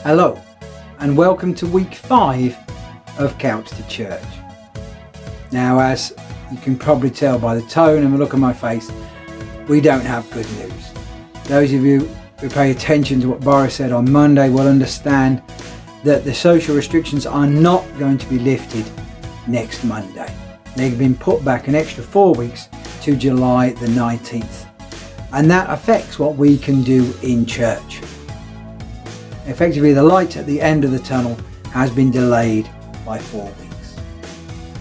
Hello and welcome to week 5 of Couch to Church. Now, as you can probably tell by the tone and the look on my face, we don't have good news. Those of you who pay attention to what Boris said on Monday will understand that the social restrictions are not going to be lifted next Monday. They've been put back an extra 4 weeks to July the 19th. And that affects what we can do in church. Effectively, the light at the end of the tunnel has been delayed by 4 weeks.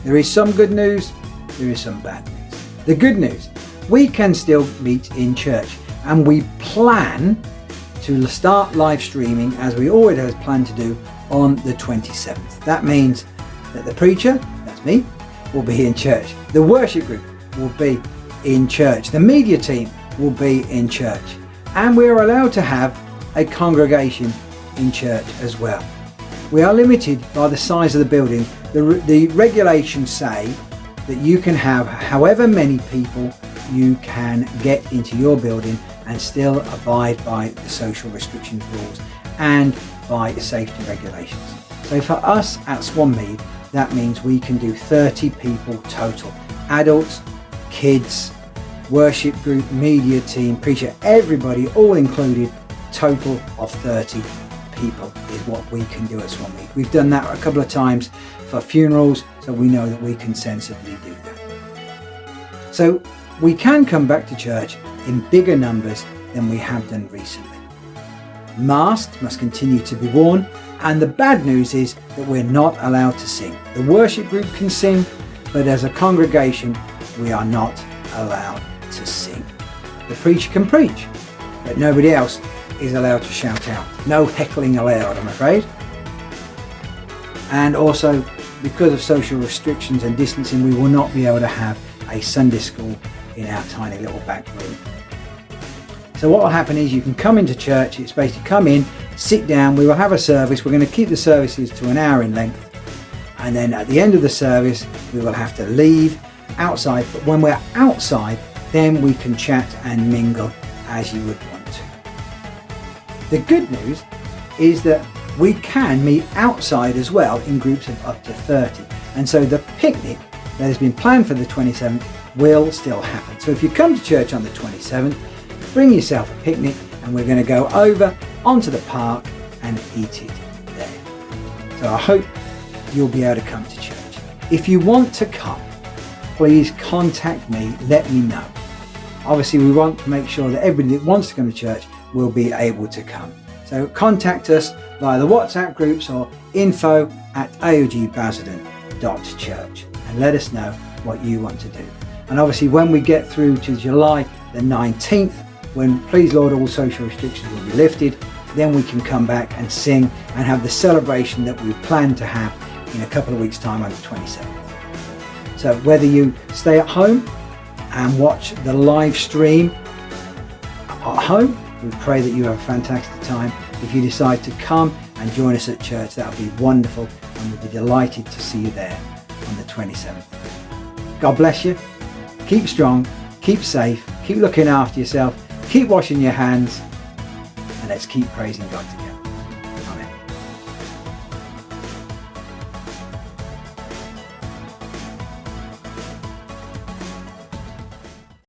There is some good news, there is some bad news. The good news, we can still meet in church, and we plan to start live streaming as we always have planned to do on the 27th. That means that the preacher, that's me, will be in church. The worship group will be in church. The media team will be in church. And we are allowed to have a congregation in church as well. We are limited by the size of the building. The regulations say that you can have however many people you can get into your building and still abide by the social restrictions rules and by safety regulations. So for us at SwanMead, that means we can do 30 people total. Adults, kids, worship group, media team, preacher, everybody, all included, total of 30 people is what we can do at SwanMead. We've done that a couple of times for funerals, so we know that we can sensibly do that. So we can come back to church in bigger numbers than we have done recently. Masks must continue to be worn, and the bad news is that we're not allowed to sing. The worship group can sing, but as a congregation, we are not allowed to sing. The preacher can preach, but nobody else is allowed to shout out. No heckling allowed, I'm afraid. And also, because of social restrictions and distancing, we will not be able to have a Sunday school in our tiny little back room. So what will happen is you can come into church, it's basically come in, sit down, we will have a service, we're going to keep the services to an hour in length, and then at the end of the service we will have to leave outside, but when we're outside then we can chat and mingle as you would want to. The good news is that we can meet outside as well in groups of up to 30, and so the picnic that has been planned for the 27th will still happen. So if you come to church on the 27th, bring yourself a picnic and we're going to go over onto the park and eat it there. So I hope you'll be able to come to church. If you want to come, please contact me, let me know. Obviously we want to make sure that everybody that wants to come to church will be able to come. So contact us via the WhatsApp groups or info@aogbasildon.church and let us know what you want to do. And obviously when we get through to July the 19th, when please Lord all social restrictions will be lifted, then we can come back and sing and have the celebration that we plan to have in a couple of weeks' time on the 27th. So whether you stay at home and watch the live stream at home, we pray that you have a fantastic time. If you decide to come and join us at church, that would be wonderful, and we'll be delighted to see you there on the 27th. God bless you. Keep strong, keep safe, keep looking after yourself, keep washing your hands, and let's keep praising God together.